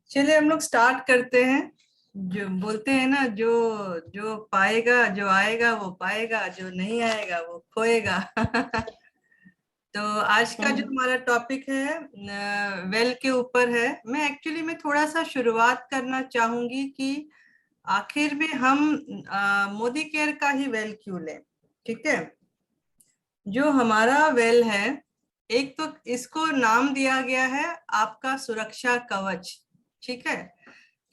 चलिए हम लोग स्टार्ट करते हैं। जो बोलते हैं ना, जो जो पाएगा, जो आएगा वो पाएगा, जो नहीं आएगा वो खोएगा। तो आज का जो हम्म। हमारा टॉपिक है वेल के ऊपर है। मैं एक्चुअली में थोड़ा सा शुरुआत करना चाहूंगी कि आखिर में हम मोदी केयर का ही वेल क्यों लें। ठीक है। जो हमारा वेल है, एक तो इसको नाम दिया गया है आपका सुरक्षा कवच। ठीक है।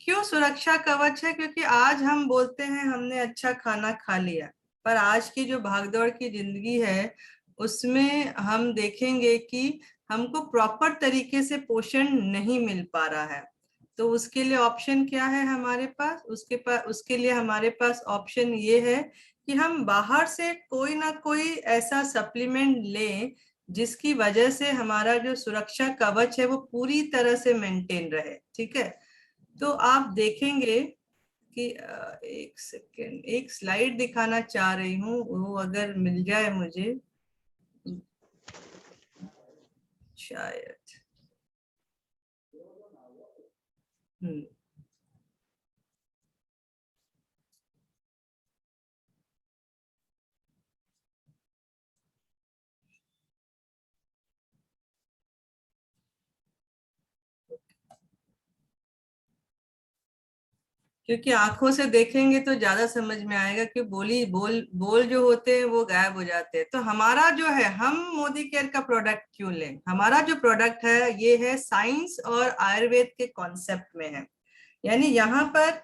क्यों सुरक्षा कवच है? क्योंकि आज हम बोलते हैं हमने अच्छा खाना खा लिया, पर आज की जो भागदौड़ की जिंदगी है उसमें हम देखेंगे कि हमको प्रॉपर तरीके से पोषण नहीं मिल पा रहा है। तो उसके लिए ऑप्शन क्या है हमारे पास? उसके लिए हमारे पास ऑप्शन ये है कि हम बाहर से कोई ना कोई ऐसा सप्लीमेंट लें जिसकी वजह से हमारा जो सुरक्षा कवच है वो पूरी तरह से मेंटेन रहे। ठीक है। तो आप देखेंगे कि एक सेकेंड, एक स्लाइड दिखाना चाह रही हूँ, वो अगर मिल जाए मुझे शायद। हम्म। क्योंकि आंखों से देखेंगे तो ज्यादा समझ में आएगा कि बोली बोल बोल जो होते हैं वो गायब हो जाते हैं। तो हमारा जो है, हम मोदी केयर का प्रोडक्ट क्यों लें? हमारा जो प्रोडक्ट है ये है साइंस और आयुर्वेद के कॉन्सेप्ट में है। यानी यहाँ पर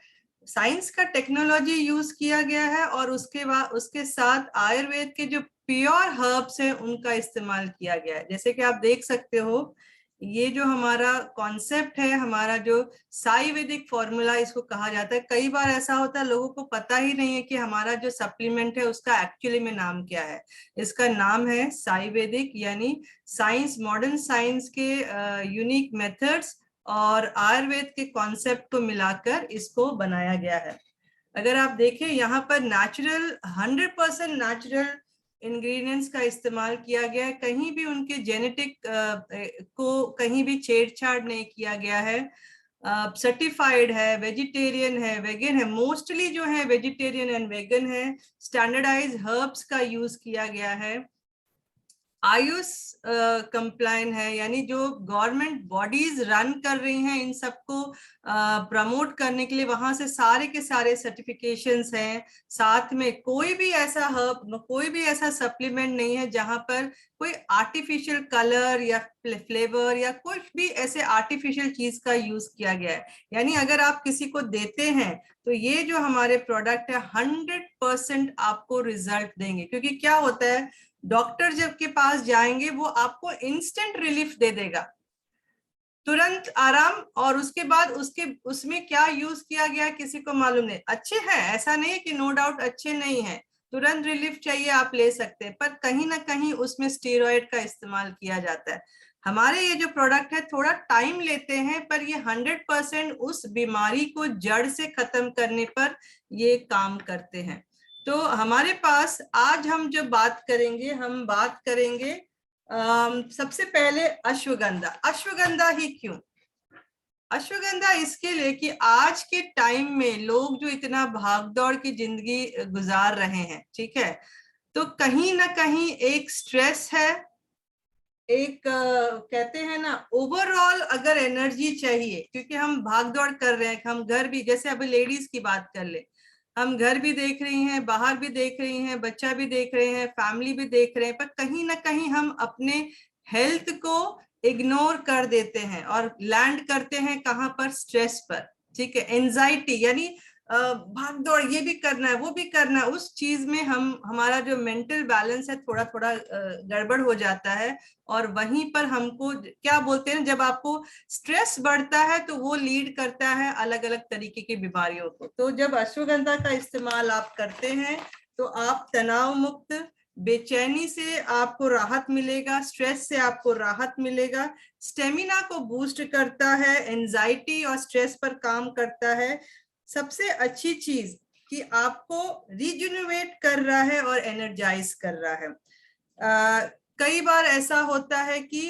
साइंस का टेक्नोलॉजी यूज किया गया है और उसके बाद उसके साथ आयुर्वेद के जो प्योर हर्ब्स हैं उनका इस्तेमाल किया गया है। जैसे कि आप देख सकते हो, ये जो हमारा कॉन्सेप्ट है, हमारा जो साई वैदिक फॉर्मूला इसको कहा जाता है। कई बार ऐसा होता है लोगों को पता ही नहीं है कि हमारा जो सप्लीमेंट है उसका एक्चुअली में नाम क्या है। इसका नाम है साई वैदिक, यानी साइंस, मॉडर्न साइंस के यूनिक मेथड्स और आयुर्वेद के कॉन्सेप्ट को मिलाकर इसको बनाया गया है। अगर आप देखें यहाँ पर नेचुरल, 100% नेचुरल इंग्रेडिएंट्स का इस्तेमाल किया गया है। कहीं भी उनके जेनेटिक को कहीं भी छेड़छाड़ नहीं किया गया है। सर्टिफाइड है, वेजिटेरियन है, वेगन है, मोस्टली जो है वेजिटेरियन एंड वेगन है। स्टैंडर्डाइज हर्ब्स का यूज किया गया है। आयुष कंप्लाइन है, यानी जो गवर्नमेंट बॉडीज रन कर रही हैं इन सबको प्रमोट करने के लिए, वहां से सारे के सारे सर्टिफिकेशंस हैं। साथ में कोई भी ऐसा हर्ब, कोई भी ऐसा सप्लीमेंट नहीं है जहां पर कोई आर्टिफिशियल कलर या फ्लेवर या कुछ भी ऐसे आर्टिफिशियल चीज का यूज किया गया है। यानी अगर आप किसी को देते हैं तो ये जो हमारे प्रोडक्ट है 100% आपको रिजल्ट देंगे। क्योंकि क्या होता है, डॉक्टर जब के पास जाएंगे वो आपको इंस्टेंट रिलीफ दे देगा, तुरंत आराम। और उसके बाद उसके उसमें क्या यूज किया गया किसी को मालूम नहीं। अच्छे हैं, ऐसा नहीं है कि नो डाउट अच्छे नहीं है, तुरंत रिलीफ चाहिए आप ले सकते हैं, पर कहीं ना कहीं उसमें स्टेरॉइड का इस्तेमाल किया जाता है। हमारे ये जो प्रोडक्ट है थोड़ा टाइम लेते हैं, पर ये 100% उस बीमारी को जड़ से खत्म करने पर ये काम करते हैं। तो हमारे पास आज हम जो बात करेंगे, हम बात करेंगे सबसे पहले अश्वगंधा। अश्वगंधा ही क्यों? अश्वगंधा इसके लिए कि आज के टाइम में लोग जो इतना भागदौड़ की जिंदगी गुजार रहे हैं, ठीक है, तो कहीं ना कहीं एक स्ट्रेस है, एक कहते हैं ना ओवरऑल अगर एनर्जी चाहिए, क्योंकि हम भाग दौड़ कर रहे हैं। हम घर भी, जैसे अभी लेडीज की बात कर ले, हम घर भी देख रही हैं, बाहर भी देख रही हैं, बच्चा भी देख रहे हैं, फैमिली भी देख रहे हैं, पर कहीं ना कहीं हम अपने हेल्थ को इग्नोर कर देते हैं और लैंड करते हैं कहाँ पर? स्ट्रेस पर। ठीक है, एंजाइटी, यानी भाग दौड़, ये भी करना है वो भी करना है, उस चीज में हम, हमारा जो मेंटल बैलेंस है थोड़ा थोड़ा गड़बड़ हो जाता है। और वहीं पर हमको क्या बोलते हैं, जब आपको स्ट्रेस बढ़ता है तो वो लीड करता है अलग अलग तरीके की बीमारियों को। तो जब अश्वगंधा का इस्तेमाल आप करते हैं तो आप तनाव मुक्त, बेचैनी से आपको राहत मिलेगा, स्ट्रेस से आपको राहत मिलेगा, स्टेमिना को बूस्ट करता है, एंजाइटी और स्ट्रेस पर काम करता है। सबसे अच्छी चीज कि आपको रिजुनोवेट कर रहा है और एनर्जाइज कर रहा है। कई बार ऐसा होता है कि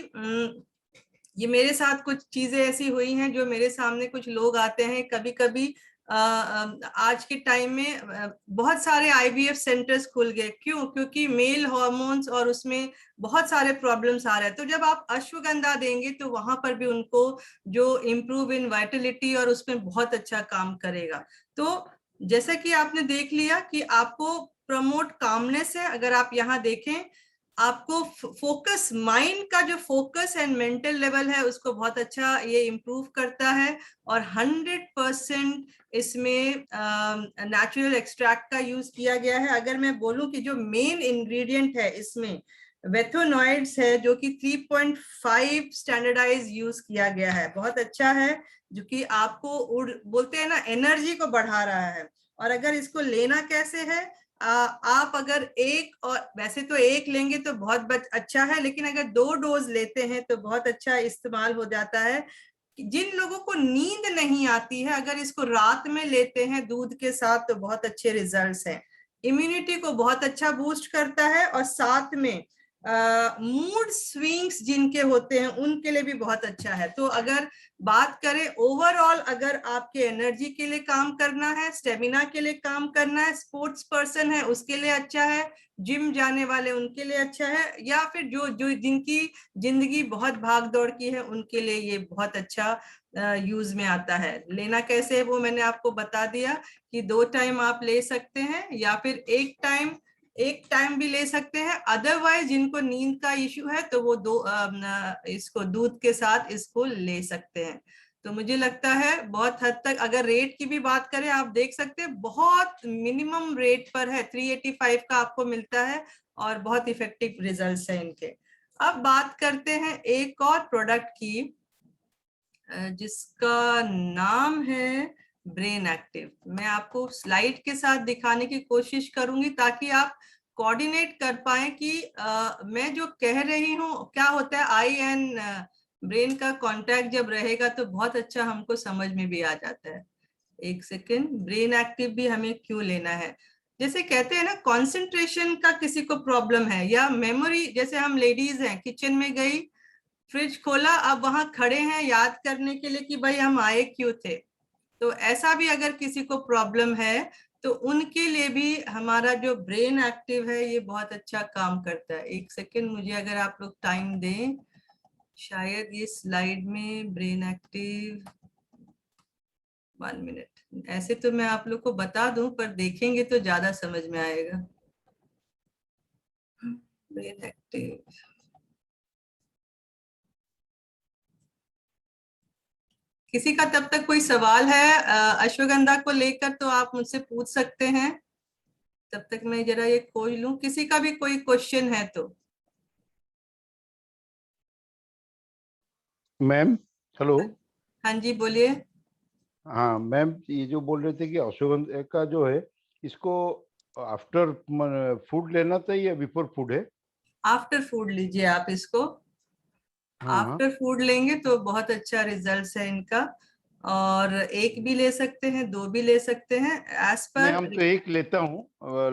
ये मेरे साथ कुछ चीजें ऐसी हुई हैं जो मेरे सामने कुछ लोग आते हैं कभी कभी। आज के टाइम में बहुत सारे आईवीएफ सेंटर्स खुल गए, क्यों? क्योंकि मेल हार्मोन्स और उसमें बहुत सारे प्रॉब्लम्स आ रहे हैं। तो जब आप अश्वगंधा देंगे तो वहां पर भी उनको जो इम्प्रूव इन वाइटलिटी और उसमें बहुत अच्छा काम करेगा। तो जैसा कि आपने देख लिया कि आपको प्रमोट कामनेस है, अगर आप यहाँ देखें आपको फोकस, माइंड का जो फोकस एंड मेंटल लेवल है उसको बहुत अच्छा ये इम्प्रूव करता है। और 100% इसमें नेचुरल एक्सट्रैक्ट का यूज किया गया है। अगर मैं बोलूं कि जो मेन इंग्रेडिएंट है इसमें वेथोनॉइड्स है, जो कि 3.5 स्टैंडर्डाइज यूज किया गया है, बहुत अच्छा है, जो कि आपको बोलते हैं ना एनर्जी को बढ़ा रहा है। और अगर इसको लेना कैसे है, आप अगर एक, और वैसे तो एक लेंगे तो बहुत अच्छा है, लेकिन अगर 2 डोज लेते हैं तो बहुत अच्छा इस्तेमाल हो जाता है। जिन लोगों को नींद नहीं आती है, अगर इसको रात में लेते हैं दूध के साथ तो बहुत अच्छे रिजल्ट्स हैं। इम्यूनिटी को बहुत अच्छा बूस्ट करता है, और साथ में मूड स्विंग्स जिनके होते हैं उनके लिए भी बहुत अच्छा है। तो अगर बात करें ओवरऑल, अगर आपके एनर्जी के लिए काम करना है, स्टेमिना के लिए काम करना है, स्पोर्ट्स पर्सन है उसके लिए अच्छा है, जिम जाने वाले उनके लिए अच्छा है, या फिर जो जो जिनकी जिंदगी बहुत भाग दौड़ की है उनके लिए ये बहुत अच्छा यूज में आता है। लेना कैसे है वो मैंने आपको बता दिया कि 2 टाइम आप ले सकते हैं, या फिर एक टाइम भी ले सकते हैं। अदरवाइज जिनको नींद का इश्यू है तो वो इसको दूध के साथ इसको ले सकते हैं। तो मुझे लगता है बहुत हद तक, अगर रेट की भी बात करें, आप देख सकते हैं बहुत मिनिमम रेट पर है, 385 का आपको मिलता है, और बहुत इफेक्टिव रिजल्ट्स हैं इनके। अब बात करते हैं एक और प्रोडक्ट की, जिसका नाम है ब्रेन एक्टिव। मैं आपको स्लाइड के साथ दिखाने की कोशिश करूंगी ताकि आप कोऑर्डिनेट कर पाए कि मैं जो कह रही हूँ क्या होता है। आई एंड ब्रेन का कांटेक्ट जब रहेगा तो बहुत अच्छा हमको समझ में भी आ जाता है। एक सेकेंड, ब्रेन एक्टिव भी हमें क्यों लेना है? जैसे कहते हैं ना, कंसंट्रेशन का किसी को प्रॉब्लम है, या मेमोरी, जैसे हम लेडीज हैं, किचन में गई, फ्रिज खोला, अब वहां खड़े हैं याद करने के लिए कि भाई हम आए क्यों थे। तो ऐसा भी अगर किसी को प्रॉब्लम है तो उनके लिए भी हमारा जो ब्रेन एक्टिव है ये बहुत अच्छा काम करता है। एक सेकेंड, मुझे अगर आप लोग टाइम दें, शायद ये स्लाइड में ब्रेन एक्टिव, 1 मिनट, ऐसे तो मैं आप लोग को बता दूं पर देखेंगे तो ज्यादा समझ में आएगा। ब्रेन एक्टिव, किसी का तब तक कोई सवाल है अश्वगंधा को लेकर तो आप मुझसे पूछ सकते हैं। तब तक मैं जरा ये खोज लूं, किसी का भी कोई क्वेश्चन है तो। Ma'am hello. हाँ जी, बोलिए। हाँ मैम, ये जो बोल रहे थे कि अश्वगंधा का जो है, इसको आफ्टर फूड लेना चाहिए या बिफोर फूड है? आफ्टर फूड लीजिए आप इसको। हाँ हाँ। आफ्टर फूड लेंगे तो बहुत अच्छा रिजल्ट है इनका। और एक भी ले सकते हैं, 2 भी ले सकते हैं, एज नहीं, पर। हम तो एक लेता हूँ।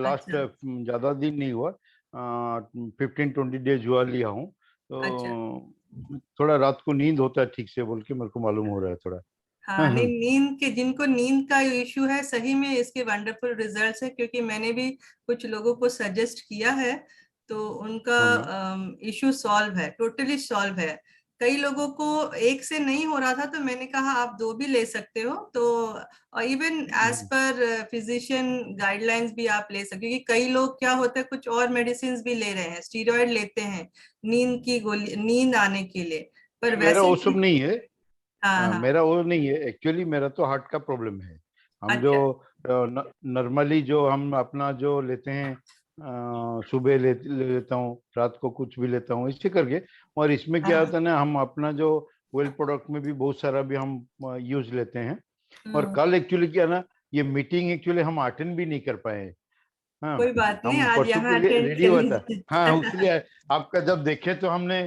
लास्ट अच्छा ज़्यादा दिन नहीं हुआ, 15-20 डेज हुआ लिया हूँ। अच्छा। तो थोड़ा रात को नींद होता है ठीक से, बोल के मेरे को मालूम हो रहा है थोड़ा। हाँ नहीं, नींद के, जिनको नींद का इश्यू है, सही में इसके वंडरफुल रिजल्ट्स है, क्योंकि मैंने भी कुछ लोगों को सजेस्ट किया है तो उनका हाँ मैम। इश्यू सॉल्व है, टोटली सॉल्व है। कई लोगों को एक से नहीं हो रहा था तो मैंने कहा आप 2 भी ले सकते हो। तो even as per physician guidelines भी आप ले सकते हो, क्योंकि कई लोग क्या होता है कुछ और मेडिसिन भी ले रहे हैं, स्टीरॉयड लेते हैं नींद की गोली, नींद आने के लिए, पर मेरा वैसे वो सब भी। नहीं है। हाँ हाँ। मेरा वो नहीं है एक्चुअली, मेरा तो हार्ट का प्रॉब्लम है। हम जो अच्छा नॉर्मली जो हम अपना जो लेते हैं, सुबह ले लेता हूँ, रात को कुछ भी लेता हूँ इसी करके। और इसमें क्या हाँ। होता है ना, हम अपना जो वेल प्रोडक्ट में भी बहुत सारा भी हम यूज लेते हैं। और हम्म। कल एक्चुअली क्या ना, ये मीटिंग एक्चुअली हम अटेंड भी नहीं कर पाए। हाँ, कोई बात नहीं, हम आज परसों के यहाँ लिए अटेंड रेडी कर हुआ था। हाँ, लीजिए। उसलिए आपका जब देखे तो हमने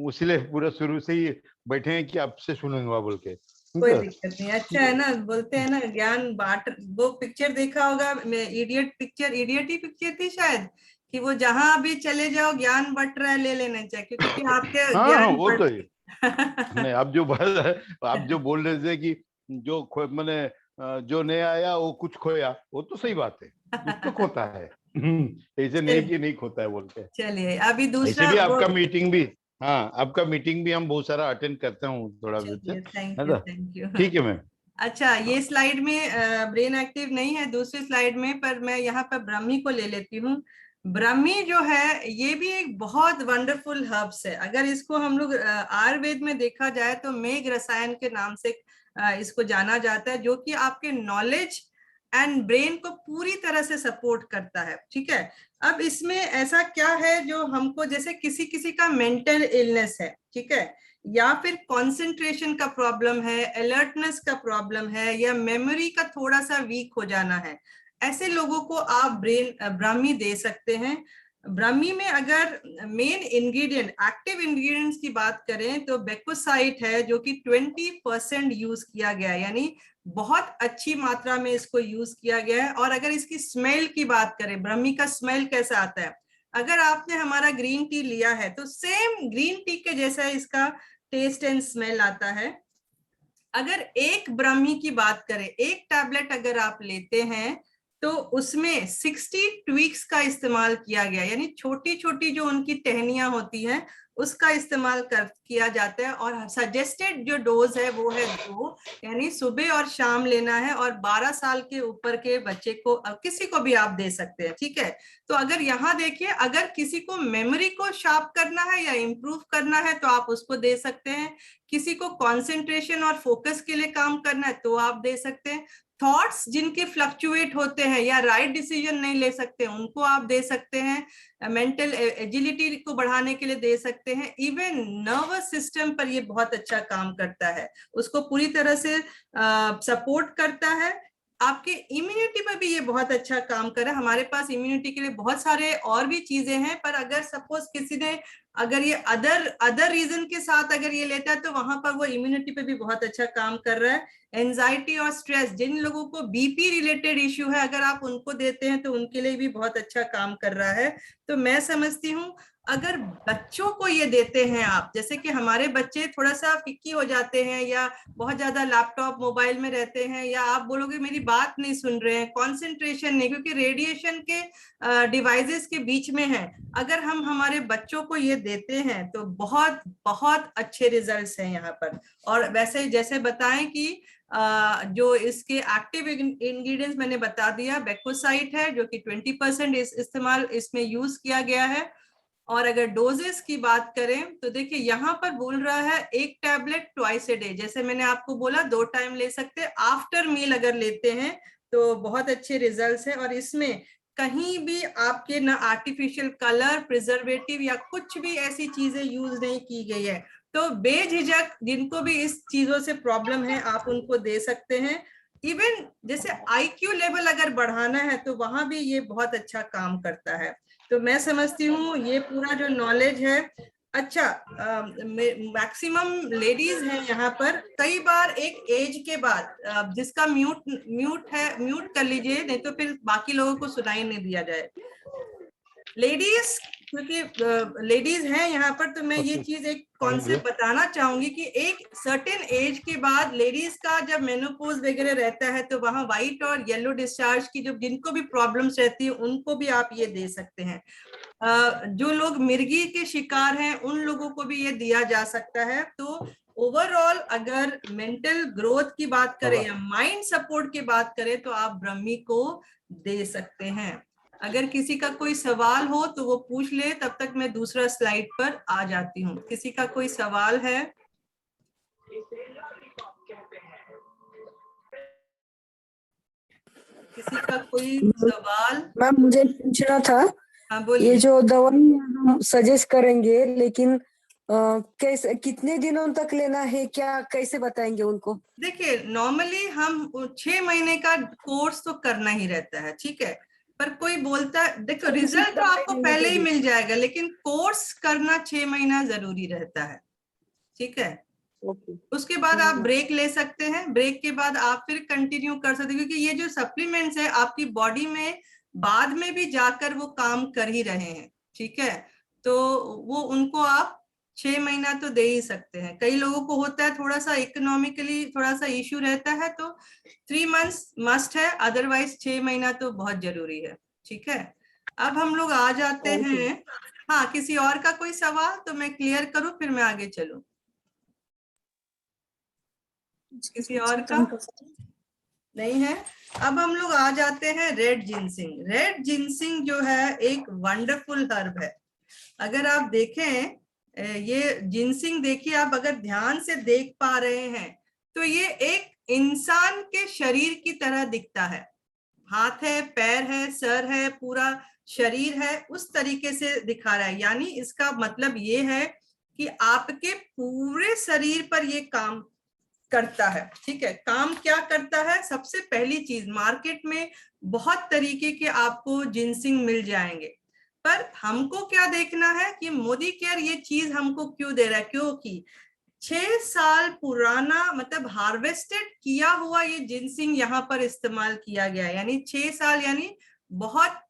उसलिए पूरा शुरू से ही बैठे हैं कि आपसे सुनूंगा बोल के, ठीक कोई है। दिक्कत नहीं, अच्छा है ना, बोलते हैं ना ज्ञान बांट। वो पिक्चर देखा होगा, इडियट पिक्चर, इडियट ही पिक्चर थी शायद, कि वो जहां भी चले जाओ ज्ञान बट रहा है, ले लेना चाहिए, क्योंकि आपके हाँ हाँ, ज्ञान वो बढ़, तो है। नहीं, आप जो बोल रहे थे कि मैंने जो नहीं आया वो कुछ खोया, वो तो सही बात है, कुछ तो खोता है। ऐसे नहीं कि नहीं खोता है बोल के। चलिए अभी ऐसे दूसरा भी वो। आपका मीटिंग भी, हाँ आपका मीटिंग भी हम बहुत सारा अटेंड करते हूँ थोड़ा बहुत, चलिए, है थैंक यू ना? Thank you. ठीक है मैम। अच्छा, हाँ ये स्लाइड में ब्रेन एक्टिव नहीं है दूसरी स्लाइड में, पर मैं यहाँ पर ब्राह्मी को ले लेती हूँ। ब्राह्मी जो है ये भी एक बहुत वंडरफुल हर्ब्स है। अगर इसको हम लोग आयुर्वेद में देखा जाए तो मेघ रसायन के नाम से इसको जाना जाता है, जो कि आपके नॉलेज एंड ब्रेन को पूरी तरह से सपोर्ट करता है। ठीक है, अब इसमें ऐसा क्या है जो हमको, जैसे किसी किसी का मेंटल इलनेस है, ठीक है, या फिर कंसंट्रेशन का प्रॉब्लम है, अलर्टनेस का प्रॉब्लम है, या मेमोरी का थोड़ा सा वीक हो जाना है, ऐसे लोगों को आप ब्राह्मी दे सकते हैं। ब्राह्मी में अगर मेन इंग्रेडिएंट, एक्टिव इंग्रेडिएंट्स की बात करें तो बेकोसाइट है, जो कि 20% यूज किया गया है, यानी बहुत अच्छी मात्रा में इसको यूज किया गया है। और अगर इसकी स्मेल की बात करें, ब्राह्मी का स्मेल कैसा आता है, अगर आपने हमारा ग्रीन टी लिया है तो सेम ग्रीन टी के जैसा इसका टेस्ट एंड स्मेल आता है। अगर एक ब्राह्मी की बात करें, एक टैबलेट अगर आप लेते हैं तो उसमें 60 ट्वीक्स का इस्तेमाल किया गया, यानी छोटी छोटी जो उनकी टहनियां होती हैं उसका इस्तेमाल किया जाता है। और सजेस्टेड जो डोज है वो है 2, यानी सुबह और शाम लेना है, और 12 साल के ऊपर के बच्चे को, किसी को भी आप दे सकते हैं। ठीक है, तो अगर यहाँ देखिए, अगर किसी को मेमोरी को शार्प करना है या इम्प्रूव करना है तो आप उसको दे सकते हैं। किसी को कंसंट्रेशन और फोकस के लिए काम करना है तो आप दे सकते हैं। थॉट्स जिनके फ्लक्चुएट होते हैं या राइट डिसीजन नहीं ले सकते उनको आप दे सकते हैं। मेंटल एजिलिटी को बढ़ाने के लिए दे सकते हैं। इवन नर्वस सिस्टम पर ये बहुत अच्छा काम करता है, उसको पूरी तरह से सपोर्ट करता है। आपके इम्यूनिटी पर भी ये बहुत अच्छा काम कर रहा है। हमारे पास इम्यूनिटी के लिए बहुत सारे और भी चीजें हैं, पर अगर सपोज किसी ने अगर ये अदर रीजन के साथ अगर ये लेता है तो वहां पर वो इम्यूनिटी पे भी बहुत अच्छा काम कर रहा है। एंजाइटी और स्ट्रेस, जिन लोगों को बीपी रिलेटेड इश्यू है, अगर आप उनको देते हैं तो उनके लिए भी बहुत अच्छा काम कर रहा है। तो मैं समझती हूँ अगर बच्चों को ये देते हैं आप, जैसे कि हमारे बच्चे थोड़ा सा फिक्की हो जाते हैं या बहुत ज्यादा लैपटॉप मोबाइल में रहते हैं, या आप बोलोगे मेरी बात नहीं सुन रहे हैं, कंसंट्रेशन नहीं, क्योंकि रेडिएशन के डिवाइसेस के बीच में है, अगर हम हमारे बच्चों को ये देते हैं तो बहुत बहुत अच्छे रिजल्ट्स हैं यहाँ पर। और वैसे जैसे बताएं कि जो इसके एक्टिव इंग्रेडिएंट्स मैंने बता दिया, बेकोसाइट है जो कि 20% इस्तेमाल इसमें यूज किया गया है। और अगर डोजेस की बात करें तो देखिए यहाँ पर बोल रहा है एक टैबलेट ट्वाइस ए डे, जैसे मैंने आपको बोला 2 टाइम ले सकते हैं। आफ्टर मील अगर लेते हैं तो बहुत अच्छे रिजल्ट्स हैं। और इसमें कहीं भी आपके ना आर्टिफिशियल कलर, प्रिजर्वेटिव या कुछ भी ऐसी चीजें यूज नहीं की गई है। तो बेझिझक जिनको भी इस चीजों से प्रॉब्लम है आप उनको दे सकते हैं। इवन जैसे आईक्यू लेवल अगर बढ़ाना है तो वहां भी ये बहुत अच्छा काम करता है। तो मैं समझती हूँ ये पूरा जो नॉलेज है। अच्छा, मैक्सिमम लेडीज हैं यहाँ पर। कई बार एक एज के बाद जिसका म्यूट म्यूट है, म्यूट कर लीजिए, नहीं तो फिर बाकी लोगों को सुनाई नहीं दिया जाए। लेडीज, क्योंकि लेडीज हैं यहाँ पर, तो मैं ये चीज एक कॉन्सेप्ट बताना चाहूंगी कि एक सर्टेन एज के बाद लेडीज का जब मेनोपॉज वगैरह रहता है तो वहां व्हाइट और येलो डिस्चार्ज की जो जिनको भी प्रॉब्लम्स रहती है उनको भी आप ये दे सकते हैं। जो लोग मिर्गी के शिकार हैं उन लोगों को भी ये दिया जा सकता है। तो ओवरऑल अगर मेंटल ग्रोथ की बात करें या माइंड सपोर्ट की बात करें तो आप ब्रह्मी को दे सकते हैं। अगर किसी का कोई सवाल हो तो वो पूछ ले, तब तक मैं दूसरा स्लाइड पर आ जाती हूँ। किसी का कोई सवाल है? किसी का कोई सवाल? मैम मुझे पूछना था, हाँ ये बोलिए। जो दवाई हम सजेस्ट करेंगे, लेकिन कैसे, कितने दिनों तक लेना है, क्या कैसे बताएंगे उनको? देखिए नॉर्मली हम 6 महीने का कोर्स तो करना ही रहता है, ठीक है। पर कोई बोलता है, देखो रिजल्ट तो आपको पहले ही मिल जाएगा, लेकिन कोर्स करना 6 महीना जरूरी रहता है, ठीक है। उसके बाद आप ब्रेक ले सकते हैं, ब्रेक के बाद आप फिर कंटिन्यू कर सकते हैं, क्योंकि ये जो सप्लीमेंट्स है आपकी बॉडी में बाद में भी जाकर वो काम कर ही रहे हैं, ठीक है। तो वो उनको आप 6 महीना तो दे ही सकते हैं। कई लोगों को होता है थोड़ा सा इकोनॉमिकली थोड़ा सा इश्यू रहता है तो 3 मंथ्स मस्ट है, अदरवाइज 6 महीना तो बहुत जरूरी है। ठीक है, अब हम लोग आ जाते हैं। हाँ, किसी और का कोई सवाल तो मैं क्लियर करूं फिर मैं आगे चलूं। किसी और का नहीं है? अब हम लोग आ जाते हैं रेड जिनसिंग। रेड जिनसिंग जो है एक वंडरफुल हर्ब है। अगर आप देखें ये जिनसिंग देखिए, आप अगर ध्यान से देख पा रहे हैं तो ये एक इंसान के शरीर की तरह दिखता है। हाथ है, पैर है, सर है, पूरा शरीर है, उस तरीके से दिखा रहा है। यानी इसका मतलब ये है कि आपके पूरे शरीर पर ये काम करता है। ठीक है, काम क्या करता है? सबसे पहली चीज, मार्केट में बहुत तरीके के आपको जिनसिंग मिल जाएंगे, पर हमको क्या देखना है कि मोदी केयर ये चीज हमको क्यों दे रहा है? क्योंकि 6 साल पुराना मतलब हार्वेस्टेड किया हुआ ये जिनसिंग यहाँ पर इस्तेमाल किया गया है। यानी 6 साल यानी बहुत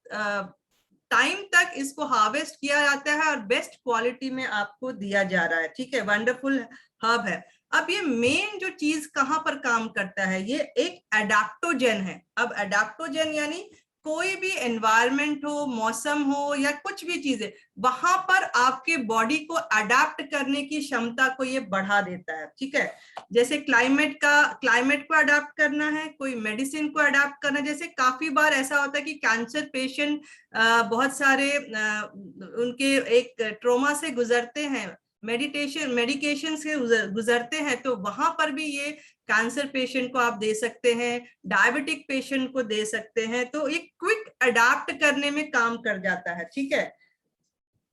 टाइम तक इसको हार्वेस्ट किया जाता है और बेस्ट क्वालिटी में आपको दिया जा रहा है। ठीक है, वंडरफुल हर्ब है। अब ये मेन जो चीज कहां पर काम करता है, ये एक एडाप्टोजेन है। अब एडाप्टोजेन यानी कोई भी एनवायरनमेंट हो, मौसम हो या कुछ भी चीजें, वहां पर आपके बॉडी को अडाप्ट करने की क्षमता को ये बढ़ा देता है। ठीक है, जैसे क्लाइमेट को अडाप्ट करना है, कोई मेडिसिन को अडाप्ट करना है। जैसे काफी बार ऐसा होता है कि कैंसर पेशेंट बहुत सारे उनके एक ट्रोमा से गुजरते हैं, मेडिकेशन से गुजरते हैं, तो वहां पर भी ये कैंसर पेशेंट को आप दे सकते हैं, डायबिटिक पेशेंट को दे सकते हैं। तो ये क्विक अडाप्ट करने में काम कर जाता है। ठीक है,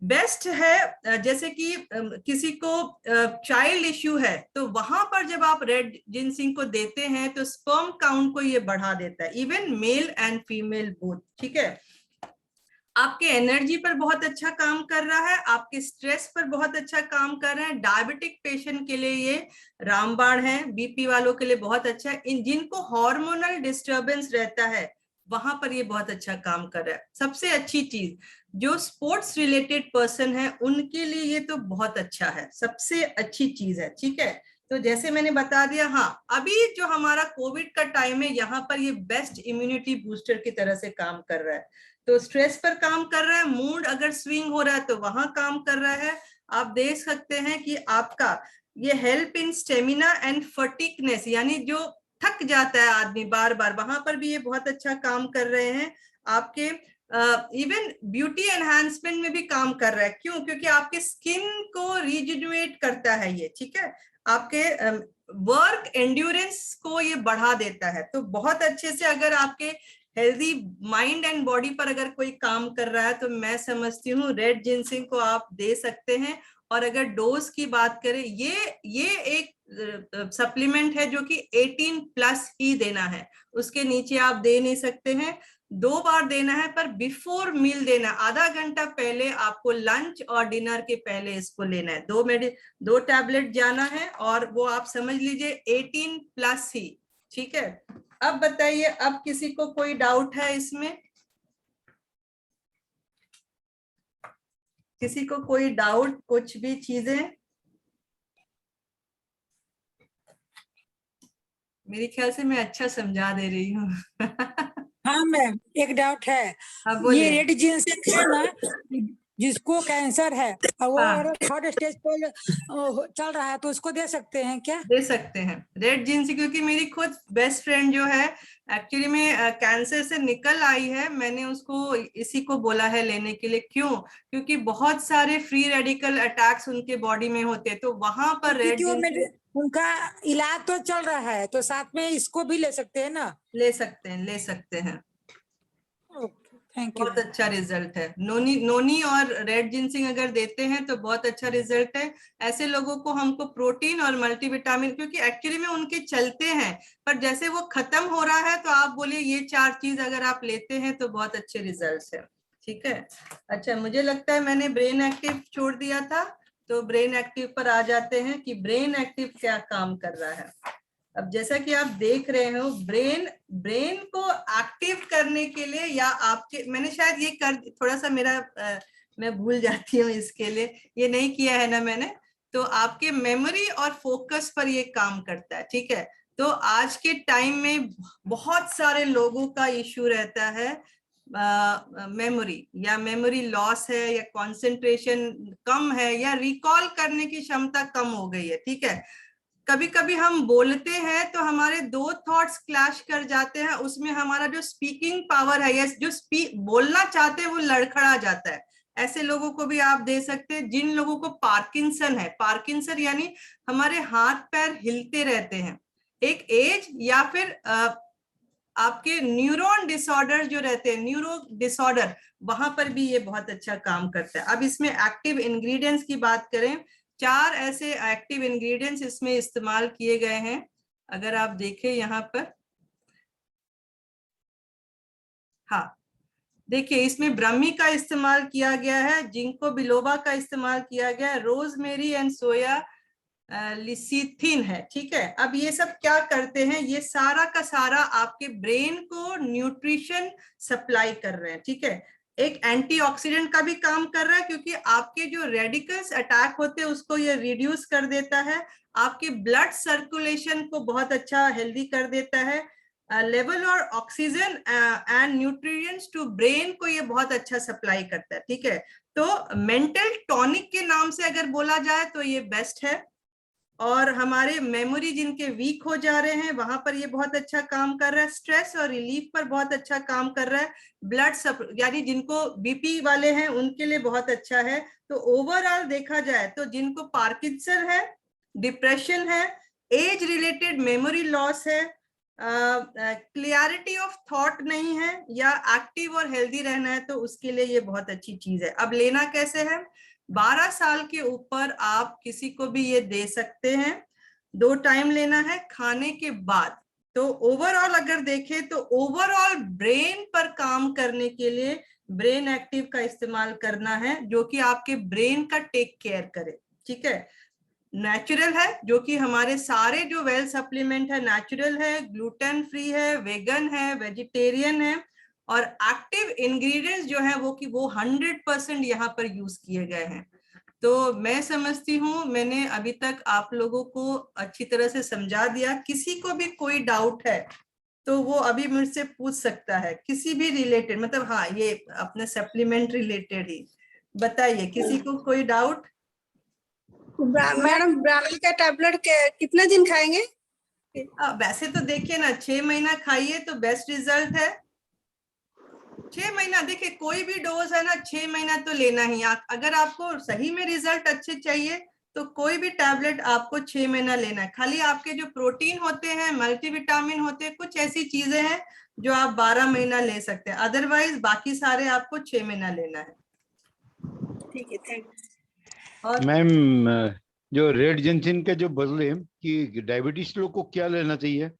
बेस्ट है। जैसे कि किसी को चाइल्ड इश्यू है तो वहां पर जब आप रेड जिनसिंग को देते हैं तो स्पर्म काउंट को ये बढ़ा देता है, even male and female both. ठीक है, आपके एनर्जी पर बहुत अच्छा काम कर रहा है, आपके स्ट्रेस पर बहुत अच्छा काम कर रहा है। डायबिटिक पेशेंट के लिए ये रामबाण है, बीपी वालों के लिए बहुत अच्छा है। इन जिनको हार्मोनल डिस्टरबेंस रहता है वहां पर ये बहुत अच्छा काम कर रहा है। सबसे अच्छी चीज, जो स्पोर्ट्स रिलेटेड पर्सन है उनके लिए ये तो बहुत अच्छा है, सबसे अच्छी चीज है। ठीक है, तो जैसे मैंने बता दिया, हाँ अभी जो हमारा कोविड का टाइम है यहाँ पर ये बेस्ट इम्यूनिटी बूस्टर की तरह से काम कर रहा है। तो स्ट्रेस पर काम कर रहा है, मूड अगर स्विंग हो रहा है तो वहां काम कर रहा है। आप देख सकते हैं कि आपका ये हेल्प इन स्टेमिना एंड फटीकनेस, यानी जो थक जाता है आदमी बार बार, वहां पर भी ये बहुत अच्छा काम कर रहे हैं। आपके इवन ब्यूटी एनहांसमेंट में भी काम कर रहा है। क्यों? क्योंकि आपके स्किन को रिजुवेट करता है ये। ठीक है, आपके वर्क एंड्योरेंस को ये बढ़ा देता है। तो बहुत अच्छे से अगर आपके हेल्दी माइंड एंड बॉडी पर अगर कोई काम कर रहा है तो मैं समझती हूँ रेड जिनसिंग को आप दे सकते हैं। और अगर डोज की बात करें, ये एक सप्लीमेंट है जो कि 18 प्लस ही देना है, उसके नीचे आप दे नहीं सकते हैं। 2 बार देना है, पर बिफोर मील देना, आधा घंटा पहले आपको लंच और डिनर के पहले इसको लेना है। 2 टैबलेट जाना है और वो आप समझ लीजिए 18 प्लस ही। ठीक है, अब बताइए, अब किसी को कोई डाउट है इसमें? किसी को कोई डाउट, कुछ भी चीजें? मेरे ख्याल से मैं अच्छा समझा दे रही हूँ। हाँ मैम, एक डाउट है। हाँ ये बोलिए। रेड जिनसिंग है ना, जिसको कैंसर है और वो हाँ, थर्ड स्टेज पर चल रहा है, तो उसको दे सकते हैं क्या? दे सकते हैं रेड जिनसिंग, क्योंकि मेरी खुद बेस्ट फ्रेंड जो है एक्चुअली में कैंसर से निकल आई है। मैंने उसको इसी को बोला है लेने के लिए। क्यों? क्योंकि बहुत सारे फ्री रेडिकल अटैक्स उनके बॉडी में होते हैं, तो वहां पर रेड क्योंकि वो जिनसिंग उनका इलाज तो चल रहा है, तो साथ में इसको भी ले सकते हैं ना? ले सकते हैं, ले सकते हैं। Thank you. बहुत अच्छा रिजल्ट है। नोनी और रेड जिनसिंग अगर देते हैं तो बहुत अच्छा रिजल्ट है। ऐसे लोगों को हमको प्रोटीन और मल्टीविटामिन, क्योंकि एक्चुअली में उनके चलते हैं, पर जैसे वो खत्म हो रहा है तो आप बोलिए ये 4 चीज अगर आप लेते हैं तो बहुत अच्छे रिजल्ट है। ठीक है, अच्छा मुझे लगता है मैंने ब्रेन एक्टिव छोड़ दिया था, तो ब्रेन एक्टिव पर आ जाते हैं कि ब्रेन एक्टिव क्या काम कर रहा है। अब जैसा कि आप देख रहे हो, ब्रेन को एक्टिव करने के लिए, या आपके, मैंने शायद ये कर थोड़ा सा मेरा मैं भूल जाती हूँ इसके लिए, ये नहीं किया है ना मैंने। तो आपके मेमोरी और फोकस पर ये काम करता है, ठीक है। तो आज के टाइम में बहुत सारे लोगों का इश्यू रहता है मेमोरी, या मेमोरी लॉस है, या कंसंट्रेशन कम है, या रिकॉल करने की क्षमता कम हो गई है, ठीक है। कभी कभी हम बोलते हैं तो हमारे दो थॉट्स क्लैश कर जाते हैं, उसमें हमारा जो स्पीकिंग पावर है या जो बोलना चाहते हैं वो लड़खड़ा जाता है। ऐसे लोगों को भी आप दे सकते हैं। जिन लोगों को पार्किंसन है, पार्किंसन यानी हमारे हाथ पैर हिलते रहते हैं, एक एज, या फिर आपके न्यूरॉन डिसऑर्डर जो रहते हैं, न्यूरो डिसऑर्डर, वहां पर भी ये बहुत अच्छा काम करता है। अब इसमें एक्टिव इंग्रेडिएंट्स की बात करें, 4 ऐसे एक्टिव इंग्रेडिएंट्स इसमें इस्तेमाल किए गए हैं। अगर आप देखें यहाँ पर, हाँ देखिए, इसमें ब्राह्मी का इस्तेमाल किया गया है, जिंको बिलोबा का इस्तेमाल किया गया है, रोजमेरी एंड सोया लिसिथिन है, ठीक है। अब ये सब क्या करते हैं, ये सारा का सारा आपके ब्रेन को न्यूट्रिशन सप्लाई कर रहे हैं, ठीक है। एक एंटीऑक्सीडेंट का भी काम कर रहा है, क्योंकि आपके जो रेडिकल्स अटैक होते हैं उसको ये रिड्यूस कर देता है, आपके ब्लड सर्कुलेशन को बहुत अच्छा हेल्दी कर देता है, लेवल और oxygen and nutrients to brain को ये बहुत अच्छा सप्लाई करता है, ठीक है। तो मेंटल टॉनिक के नाम से अगर बोला जाए तो ये बेस्ट है। और हमारे मेमोरी जिनके वीक हो जा रहे हैं वहां पर ये बहुत अच्छा काम कर रहा है, स्ट्रेस और रिलीफ पर बहुत अच्छा काम कर रहा है, ब्लड यानी जिनको बीपी वाले हैं उनके लिए बहुत अच्छा है। तो ओवरऑल देखा जाए तो जिनको पार्किंसन है, डिप्रेशन है, एज रिलेटेड मेमोरी लॉस है, क्लियरिटी ऑफ थॉट नहीं है, या एक्टिव और हेल्दी रहना है, तो उसके लिए ये बहुत अच्छी चीज है। अब लेना कैसे है, 12 साल के ऊपर आप किसी को भी ये दे सकते हैं। 2 टाइम लेना है खाने के बाद। तो ओवरऑल अगर देखें तो ओवरऑल ब्रेन पर काम करने के लिए ब्रेन एक्टिव का इस्तेमाल करना है, जो कि आपके ब्रेन का टेक केयर करे, ठीक है। नेचुरल है, जो कि हमारे सारे जो वेल सप्लीमेंट है नेचुरल है, ग्लूटेन फ्री है, वेगन है, वेजिटेरियन है, और एक्टिव इंग्रेडिएंट्स जो है वो 100% यहाँ पर यूज किए गए हैं। तो मैं समझती हूँ मैंने अभी तक आप लोगों को अच्छी तरह से समझा दिया। किसी को भी कोई डाउट है तो वो अभी मुझसे पूछ सकता है, किसी भी रिलेटेड, मतलब हाँ ये अपने सप्लीमेंट रिलेटेड ही बताइए, किसी को कोई डाउट। मैडम ब्राह्मी का टैबलेट कितने दिन खाएंगे? वैसे तो देखिए ना, 6 महीना खाइए तो बेस्ट रिजल्ट है। 6 महीना, देखिए कोई भी डोज है ना, 6 महीना तो लेना ही। अगर आपको सही में रिजल्ट अच्छे चाहिए तो कोई भी टैबलेट आपको 6 महीना लेना है। खाली आपके जो प्रोटीन होते हैं, मल्टीविटामिन होते हैं, कुछ ऐसी चीजें हैं जो आप 12 महीना ले सकते हैं, अदरवाइज बाकी सारे आपको 6 महीना लेना है। ठीक है, थैंक यू। और मैम, जो रेड जिंसिन के जो बदले कि डायबिटीज लोग को क्या लेना चाहिए?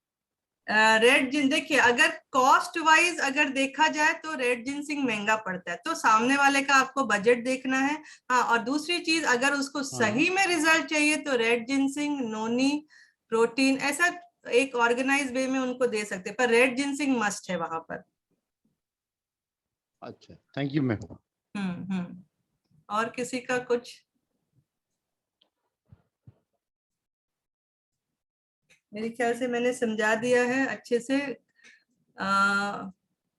रेड जिन, देखिए अगर कॉस्ट वाइज अगर देखा जाए तो रेड जिंसिंग महंगा पड़ता है, तो सामने वाले का आपको बजट देखना है। हाँ, और दूसरी चीज, अगर उसको सही में रिजल्ट चाहिए तो रेड जिंसिंग, नोनी, प्रोटीन, ऐसा एक ऑर्गेनाइज वे में उनको दे सकते हैं, पर रेड जिंसिंग मस्ट है वहां पर। अच्छा, थैंक यू मैम। और किसी का कुछ? मेरे ख्याल से मैंने समझा दिया है अच्छे से।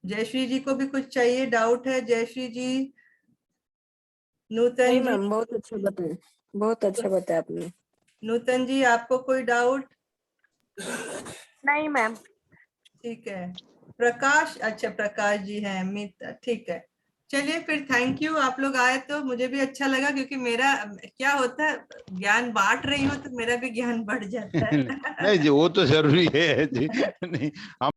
जयश्री जी को भी कुछ चाहिए, डाउट है जयश्री जी? नूतन नहीं जी? मैम, बहुत अच्छा बताया, बहुत अच्छा बताया आपने। नूतन जी आपको कोई डाउट? नहीं मैम। ठीक है। प्रकाश, अच्छा प्रकाश जी हैं, मित्र, ठीक है। चलिए फिर, थैंक यू, आप लोग आए तो मुझे भी अच्छा लगा, क्योंकि मेरा क्या होता है, ज्ञान बांट रही हूँ तो मेरा भी ज्ञान बढ़ जाता है। नहीं जी, वो तो जरूरी है जी। नहीं, हम